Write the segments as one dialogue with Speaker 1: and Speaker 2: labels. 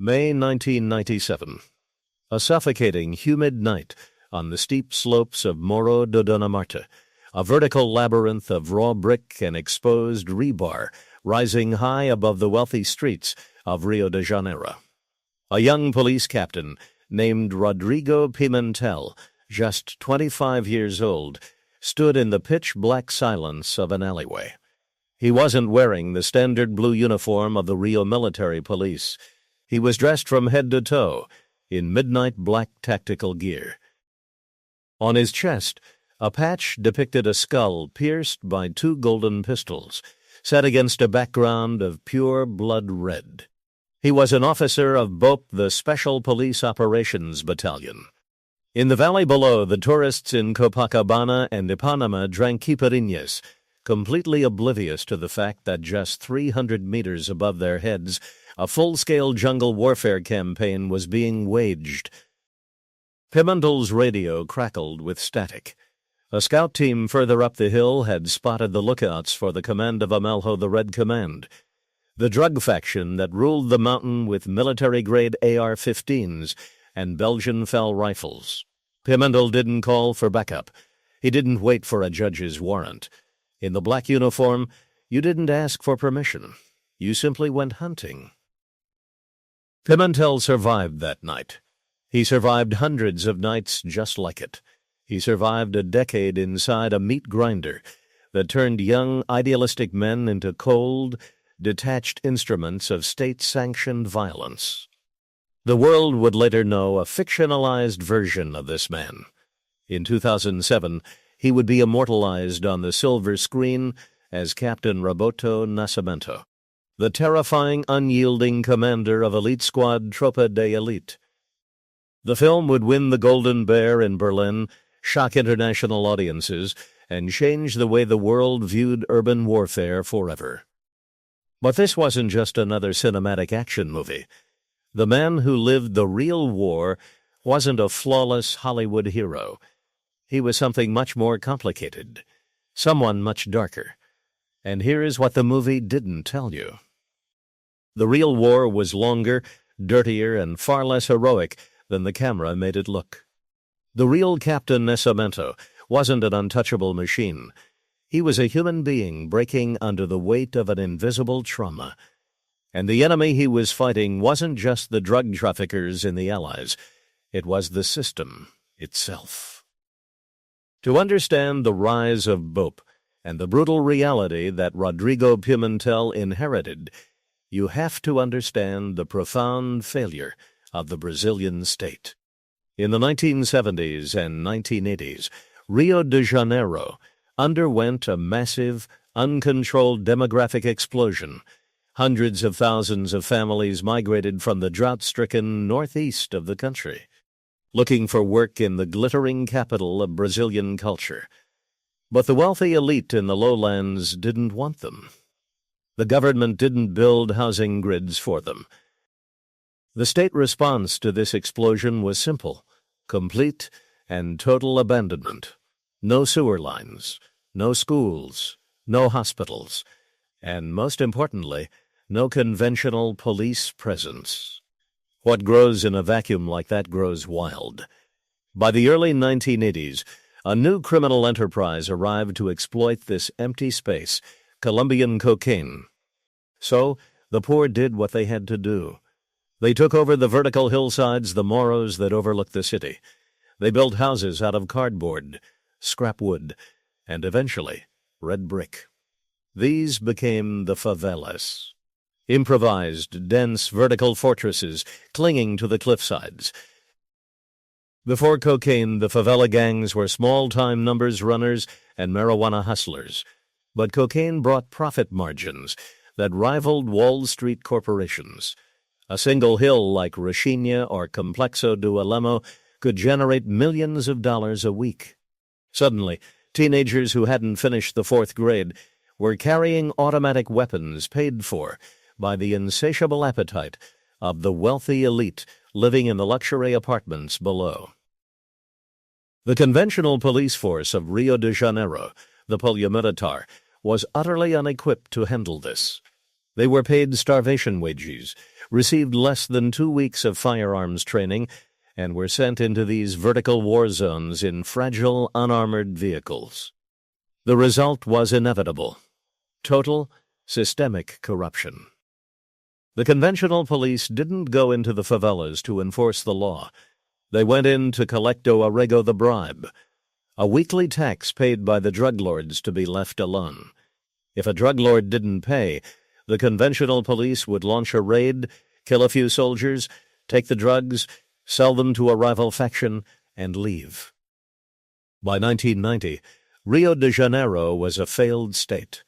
Speaker 1: May 1997. A suffocating, humid night on the steep slopes of Morro do Dona Marta, a vertical labyrinth of raw brick and exposed rebar rising high above the wealthy streets of Rio de Janeiro. A young police captain named Rodrigo Pimentel, just 25 years old, stood in the pitch-black silence of an alleyway. He wasn't wearing the standard blue uniform of the Rio military police. He was dressed from head to toe in midnight black tactical gear. On his chest, a patch depicted a skull pierced by two golden pistols, set against a background of pure blood red. He was an officer of BOPE, the Special Police Operations Battalion. In the valley below, the tourists in Copacabana and Ipanema drank caipirinhas, completely oblivious to the fact that just 300 meters above their heads, a full-scale jungle warfare campaign was being waged. Pimentel's radio crackled with static. A scout team further up the hill had spotted the lookouts for the command of Amelho the Red Command, the drug faction that ruled the mountain with military-grade AR-15s and Belgian Fell rifles. Pimentel didn't call for backup. He didn't wait for a judge's warrant. In the black uniform, you didn't ask for permission. You simply went hunting. Pimentel survived that night. He survived hundreds of nights just like it. He survived a decade inside a meat grinder that turned young, idealistic men into cold, detached instruments of state-sanctioned violence. The world would later know a fictionalized version of this man. In 2007, he would be immortalized on the silver screen as Captain Nascimento, the terrifying, unyielding commander of elite squad Tropa de Elite. The film would win the Golden Bear in Berlin, shock international audiences, and change the way the world viewed urban warfare forever. But this wasn't just another cinematic action movie. The man who lived the real war wasn't a flawless Hollywood hero. He was something much more complicated, someone much darker. And here is what the movie didn't tell you. The real war was longer, dirtier, and far less heroic than the camera made it look. The real Captain Nascimento wasn't an untouchable machine. He was a human being breaking under the weight of an invisible trauma. And the enemy he was fighting wasn't just the drug traffickers in the Allies. It was the system itself. To understand the rise of BOPE and the brutal reality that Rodrigo Pimentel inherited, you have to understand the profound failure of the Brazilian state. In the 1970s and 1980s, Rio de Janeiro underwent a massive, uncontrolled demographic explosion. Hundreds of thousands of families migrated from the drought-stricken northeast of the country, looking for work in the glittering capital of Brazilian culture. But the wealthy elite in the lowlands didn't want them. The government didn't build housing grids for them. The state response to this explosion was simple, complete and total abandonment. No sewer lines, no schools, no hospitals, and most importantly, no conventional police presence. What grows in a vacuum like that grows wild. By the early 1980s, a new criminal enterprise arrived to exploit this empty space, Colombian cocaine. So, the poor did what they had to do. They took over the vertical hillsides, the morros that overlooked the city. They built houses out of cardboard, scrap wood, and eventually, red brick. These became the favelas. Improvised, dense, vertical fortresses clinging to the cliffsides. Before cocaine, the favela gangs were small-time numbers runners and marijuana hustlers. But cocaine brought profit margins that rivaled Wall Street corporations. A single hill like Richinha or Complexo do Alemo could generate millions of dollars a week. Suddenly, teenagers who hadn't finished the 4th grade were carrying automatic weapons paid for by the insatiable appetite of the wealthy elite living in the luxury apartments below. The conventional police force of Rio de Janeiro, the Polícia Militar, was utterly unequipped to handle this. They were paid starvation wages, received less than 2 weeks of firearms training and were sent into these vertical war zones in fragile, unarmored vehicles. The result was inevitable: total, systemic corruption. The conventional police didn't go into the favelas to enforce the law. They went in to collect o arrego, the bribe, a weekly tax paid by the drug lords to be left alone. If a drug lord didn't pay, the conventional police would launch a raid, kill a few soldiers, take the drugs, sell them to a rival faction, and leave. By 1990, Rio de Janeiro was a failed state.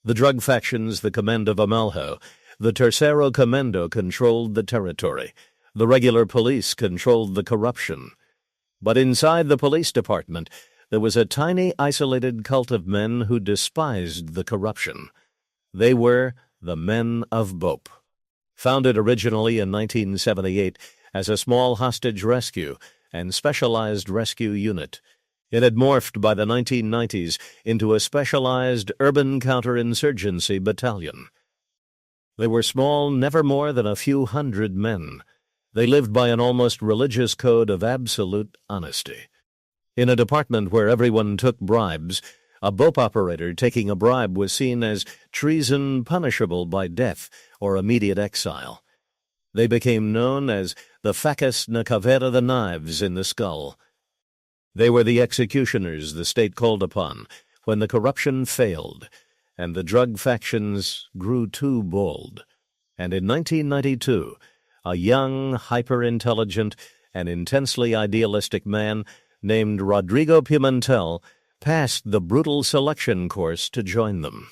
Speaker 1: The drug factions, the Commando Vermelho, the Terceiro Commando controlled the territory. The regular police controlled the corruption. But inside the police department, there was a tiny, isolated cult of men who despised the corruption. They were the Men of BOPE. Founded originally in 1978 as a small hostage rescue and specialized rescue unit, it had morphed by the 1990s into a specialized urban counterinsurgency battalion. They were small, never more than a few hundred men. They lived by an almost religious code of absolute honesty. In a department where everyone took bribes, a BOPE operator taking a bribe was seen as treason punishable by death or immediate exile. They became known as the facas na caveira, the knives in the skull. They were the executioners the state called upon when the corruption failed and the drug factions grew too bold. And in 1992, a young, hyper-intelligent, and intensely idealistic man named Rodrigo Pimentel passed the brutal selection course to join them.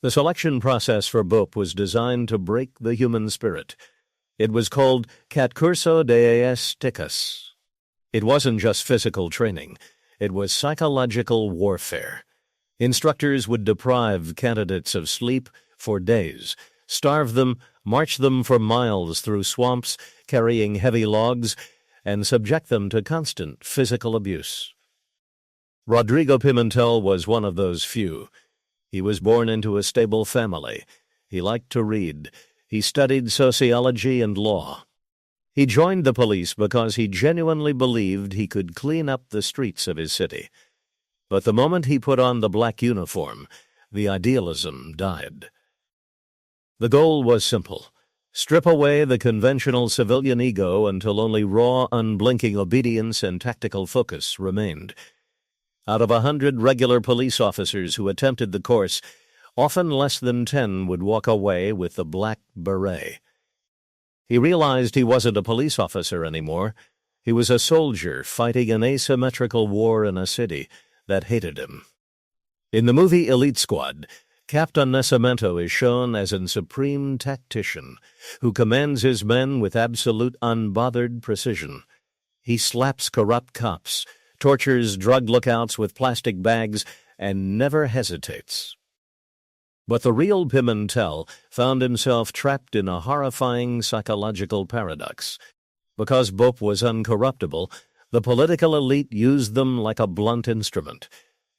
Speaker 1: The selection process for BOPE was designed to break the human spirit. It was called Concurso de Esticas. It wasn't just physical training. It was psychological warfare. Instructors would deprive candidates of sleep for days, starve them, march them for miles through swamps, carrying heavy logs, and subject them to constant physical abuse. Rodrigo Pimentel was one of those few. He was born into a stable family. He liked to read. He studied sociology and law. He joined the police because he genuinely believed he could clean up the streets of his city. But the moment he put on the black uniform, the idealism died. The goal was simple: strip away the conventional civilian ego until only raw, unblinking obedience and tactical focus remained. Out of 100 regular police officers who attempted the course, often less than 10 would walk away with the black beret. He realized he wasn't a police officer anymore. He was a soldier fighting an asymmetrical war in a city that hated him. In the movie Elite Squad, Captain Nascimento is shown as a supreme tactician who commands his men with absolute unbothered precision. He slaps corrupt cops, tortures drug lookouts with plastic bags, and never hesitates. But the real Pimentel found himself trapped in a horrifying psychological paradox. Because BOPE was uncorruptible, the political elite used them like a blunt instrument.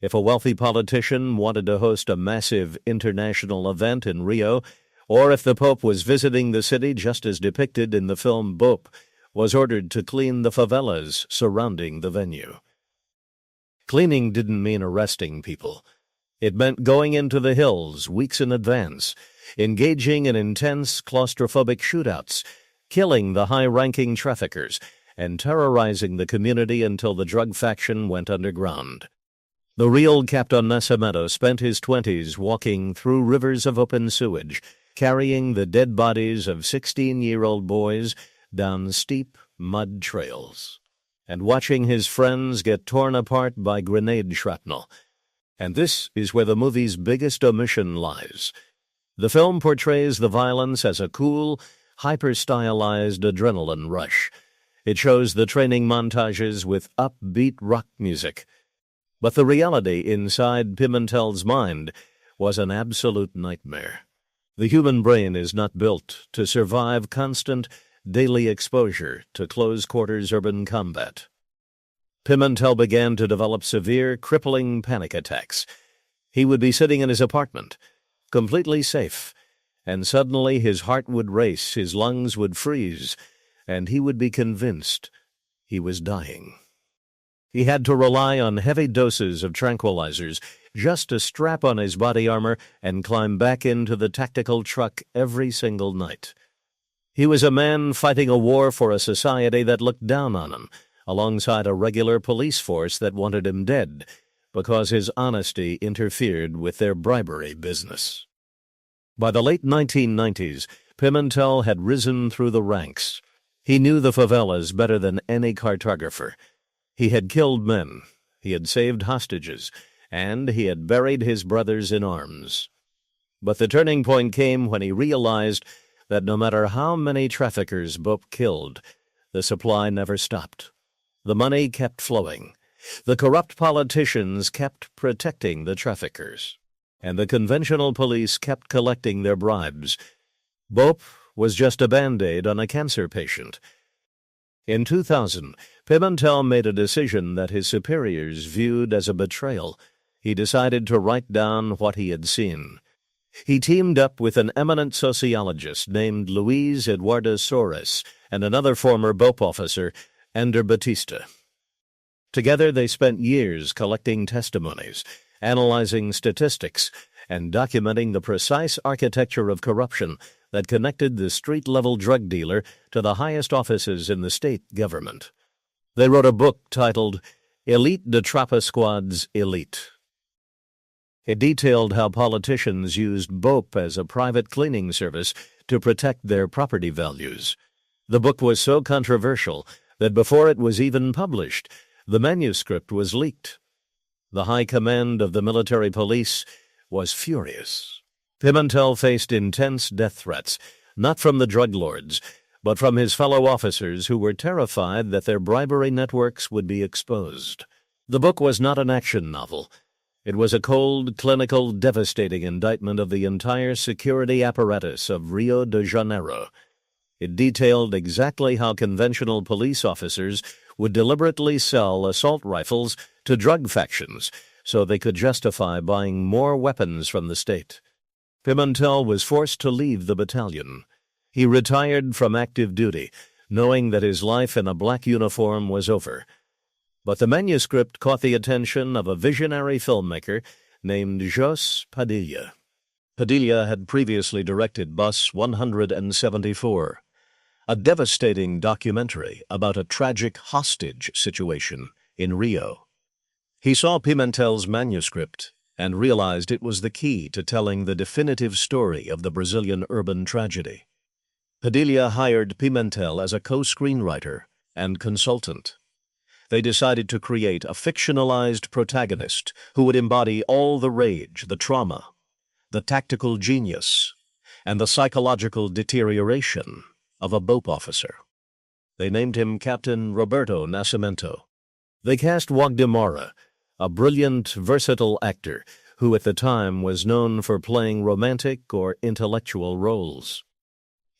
Speaker 1: If a wealthy politician wanted to host a massive international event in Rio, or if the Pope was visiting the city just as depicted in the film BOPE, was ordered to clean the favelas surrounding the venue. Cleaning didn't mean arresting people. It meant going into the hills weeks in advance, engaging in intense claustrophobic shootouts, killing the high-ranking traffickers, and terrorizing the community until the drug faction went underground. The real Captain Nascimento spent his 20s walking through rivers of open sewage, carrying the dead bodies of 16-year-old boys down steep mud trails, and watching his friends get torn apart by grenade shrapnel. And this is where the movie's biggest omission lies. The film portrays the violence as a cool, hyper-stylized adrenaline rush. It shows the training montages with upbeat rock music. But the reality inside Pimentel's mind was an absolute nightmare. The human brain is not built to survive constant, daily exposure to close-quarters urban combat. Pimentel began to develop severe, crippling panic attacks. He would be sitting in his apartment, completely safe, and suddenly his heart would race, his lungs would freeze, and he would be convinced he was dying. He had to rely on heavy doses of tranquilizers just to strap on his body armor and climb back into the tactical truck every single night. He was a man fighting a war for a society that looked down on him, alongside a regular police force that wanted him dead because his honesty interfered with their bribery business. By the late 1990s, Pimentel had risen through the ranks. He knew the favelas better than any cartographer. He had killed men, he had saved hostages, and he had buried his brothers in arms. But the turning point came when he realized that no matter how many traffickers BOPE killed, the supply never stopped. The money kept flowing. The corrupt politicians kept protecting the traffickers, and the conventional police kept collecting their bribes. BOPE was just a Band-Aid on a cancer patient. In 2000, Pimentel made a decision that his superiors viewed as a betrayal. He decided to write down what he had seen. He teamed up with an eminent sociologist named Luis Eduardo Soares and another former BOPE officer, Ander Batista. Together they spent years collecting testimonies, analyzing statistics, and documenting the precise architecture of corruption that connected the street-level drug dealer to the highest offices in the state government. They wrote a book titled Elite de Tropa Squad's Elite. It detailed how politicians used BOPE as a private cleaning service to protect their property values. The book was so controversial that before it was even published, the manuscript was leaked. The high command of the military police was furious. Pimentel faced intense death threats, not from the drug lords, but from his fellow officers who were terrified that their bribery networks would be exposed. The book was not an action novel. It was a cold, clinical, devastating indictment of the entire security apparatus of Rio de Janeiro. It detailed exactly how conventional police officers would deliberately sell assault rifles to drug factions so they could justify buying more weapons from the state. Pimentel was forced to leave the battalion. He retired from active duty, knowing that his life in a black uniform was over. But the manuscript caught the attention of a visionary filmmaker named Jos Padilla. Padilla had previously directed Bus 174, a devastating documentary about a tragic hostage situation in Rio. He saw Pimentel's manuscript and realized it was the key to telling the definitive story of the Brazilian urban tragedy. Padilla hired Pimentel as a co-screenwriter and consultant. They decided to create a fictionalized protagonist who would embody all the rage, the trauma, the tactical genius, and the psychological deterioration of a BOPE officer. They named him Captain Roberto Nascimento. They cast Wagner Moura, a brilliant, versatile actor who at the time was known for playing romantic or intellectual roles.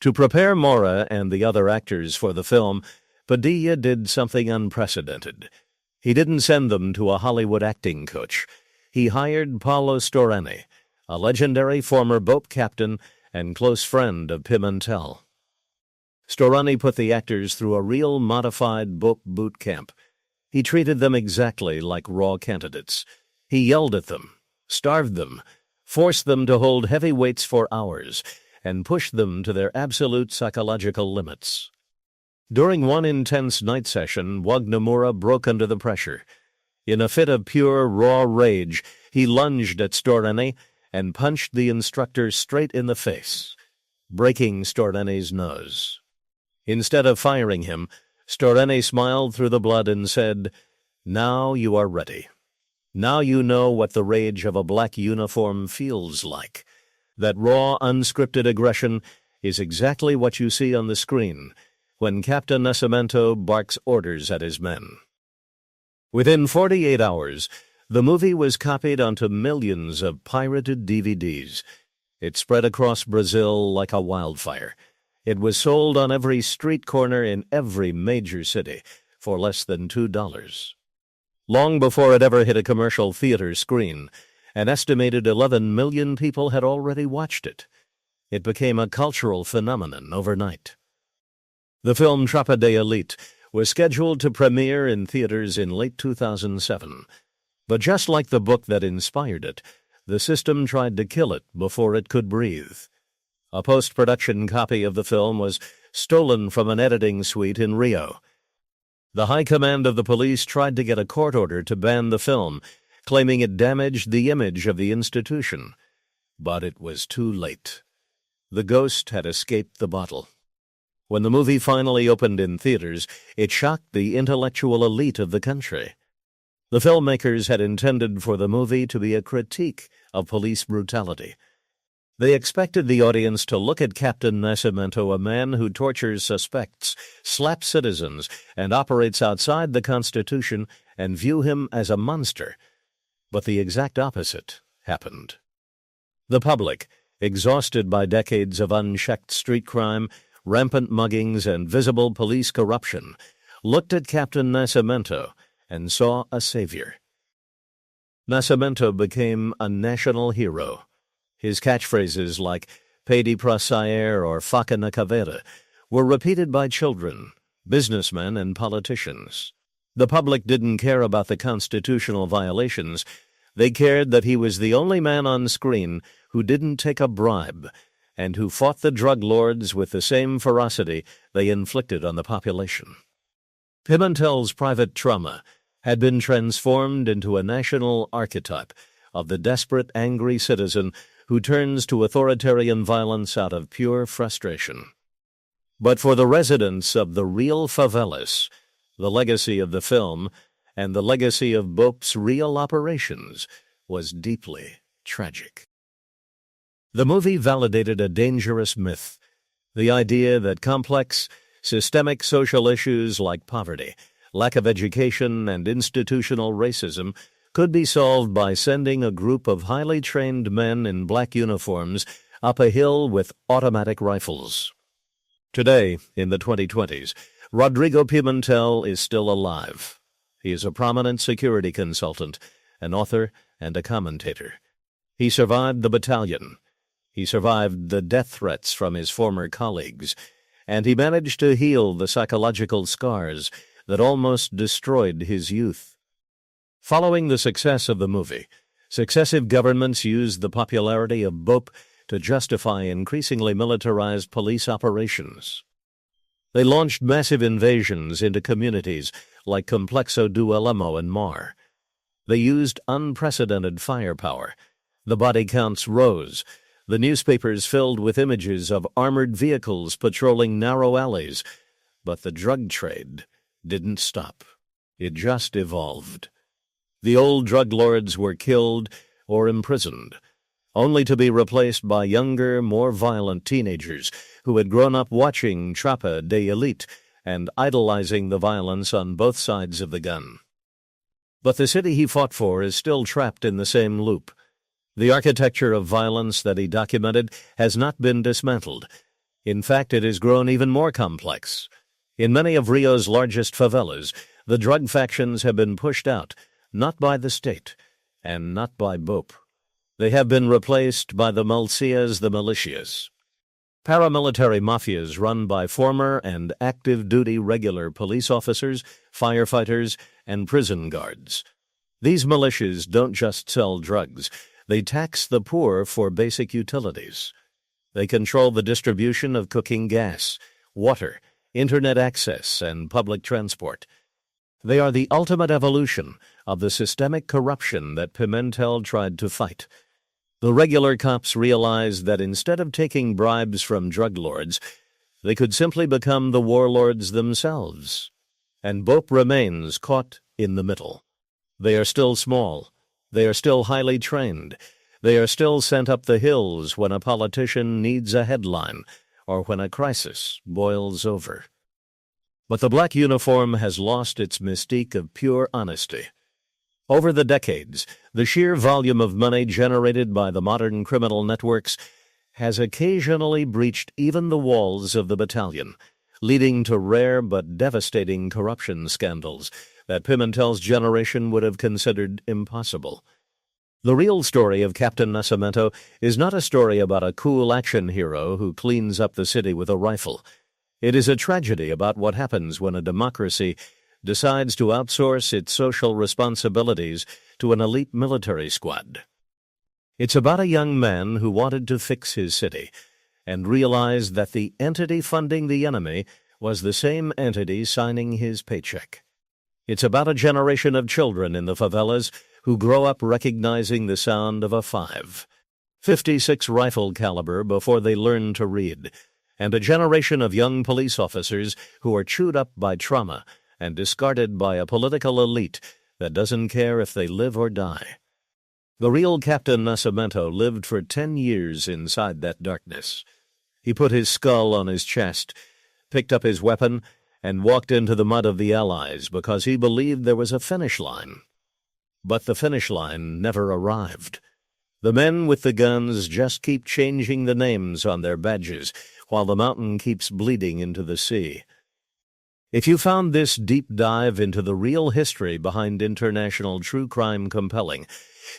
Speaker 1: To prepare Moura and the other actors for the film, Padilla did something unprecedented. He didn't send them to a Hollywood acting coach. He hired Paulo Storani, a legendary former BOPE captain and close friend of Pimentel. Storani put the actors through a real modified BOPE boot camp. He treated them exactly like raw candidates. He yelled at them, starved them, forced them to hold heavy weights for hours, and pushed them to their absolute psychological limits. During one intense night session, Wagner Moura broke under the pressure. In a fit of pure, raw rage, he lunged at Storani and punched the instructor straight in the face, breaking Storani's nose. Instead of firing him, Storani smiled through the blood and said, "Now you are ready. Now you know what the rage of a black uniform feels like. That raw, unscripted aggression is exactly what you see on the screen when Captain Nascimento barks orders at his men." Within 48 hours, the movie was copied onto millions of pirated DVDs. It spread across Brazil like a wildfire. It was sold on every street corner in every major city for less than $2. Long before it ever hit a commercial theater screen, an estimated 11 million people had already watched it. It became a cultural phenomenon overnight. The film Tropa de Elite was scheduled to premiere in theaters in late 2007. But just like the book that inspired it, the system tried to kill it before it could breathe. A post-production copy of the film was stolen from an editing suite in Rio. The high command of the police tried to get a court order to ban the film, claiming it damaged the image of the institution. But it was too late. The ghost had escaped the bottle. When the movie finally opened in theaters, it shocked the intellectual elite of the country. The filmmakers had intended for the movie to be a critique of police brutality. They expected the audience to look at Captain Nascimento, a man who tortures suspects, slaps citizens, and operates outside the Constitution, and view him as a monster. But the exact opposite happened. The public, exhausted by decades of unchecked street crime, rampant muggings, and visible police corruption, looked at Captain Nascimento and saw a savior. Nascimento became a national hero. His catchphrases like "Pedi pra sair" or "Faca na caveira" were repeated by children, businessmen, and politicians. The public didn't care about the constitutional violations. They cared that he was the only man on screen who didn't take a bribe and who fought the drug lords with the same ferocity they inflicted on the population. Pimentel's private trauma had been transformed into a national archetype of the desperate, angry citizen who turns to authoritarian violence out of pure frustration. But for the residents of the real favelas, the legacy of the film and the legacy of BOPE's real operations was deeply tragic. The movie validated a dangerous myth, the idea that complex, systemic social issues like poverty, lack of education, and institutional racism could be solved by sending a group of highly trained men in black uniforms up a hill with automatic rifles. Today, in the 2020s, Rodrigo Pimentel is still alive. He is a prominent security consultant, an author, and a commentator. He survived the battalion. He survived the death threats from his former colleagues, and he managed to heal the psychological scars that almost destroyed his youth. Following the success of the movie, successive governments used the popularity of BOPE to justify increasingly militarized police operations. They launched massive invasions into communities like Complexo do Alamo and Mar. They used unprecedented firepower. The body counts rose. The newspapers filled with images of armored vehicles patrolling narrow alleys. But the drug trade didn't stop. It just evolved. The old drug lords were killed or imprisoned, only to be replaced by younger, more violent teenagers who had grown up watching Tropa de Elite and idolizing the violence on both sides of the gun. But the city he fought for is still trapped in the same loop. The architecture of violence that he documented has not been dismantled. In fact, it has grown even more complex. In many of Rio's largest favelas, the drug factions have been pushed out, not by the state, and not by BOPE. They have been replaced by the militias. Paramilitary mafias run by former and active-duty regular police officers, firefighters, and prison guards. These militias don't just sell drugs. They tax the poor for basic utilities. They control the distribution of cooking gas, water, internet access, and public transport. They are the ultimate evolution of the systemic corruption that Pimentel tried to fight. The regular cops realized that instead of taking bribes from drug lords, they could simply become the warlords themselves. And BOPE remains caught in the middle. They are still small. They are still highly trained. They are still sent up the hills when a politician needs a headline or when a crisis boils over. But the black uniform has lost its mystique of pure honesty. Over the decades, the sheer volume of money generated by the modern criminal networks has occasionally breached even the walls of the battalion, leading to rare but devastating corruption scandals that Pimentel's generation would have considered impossible. The real story of Captain Nascimento is not a story about a cool action hero who cleans up the city with a rifle. It is a tragedy about what happens when a democracy decides to outsource its social responsibilities to an elite military squad. It's about a young man who wanted to fix his city and realized that the entity funding the enemy was the same entity signing his paycheck. It's about a generation of children in the favelas who grow up recognizing the sound of a .556 rifle caliber before they learn to read, and a generation of young police officers who are chewed up by trauma and discarded by a political elite that doesn't care if they live or die. The real Captain Nascimento lived for 10 years inside that darkness. He put his skull on his chest, picked up his weapon, and walked into the mud of the Allies because he believed there was a finish line. But the finish line never arrived. The men with the guns just keep changing the names on their badges while the mountain keeps bleeding into the sea. If you found this deep dive into the real history behind international true crime compelling,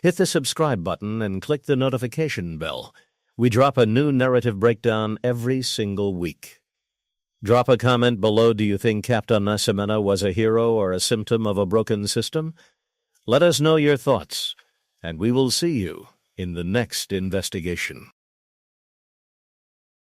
Speaker 1: hit the subscribe button and click the notification bell. We drop a new narrative breakdown every single week. Drop a comment below. Do you think Captain Nascimento was a hero or a symptom of a broken system? Let us know your thoughts, and we will see you in the next investigation.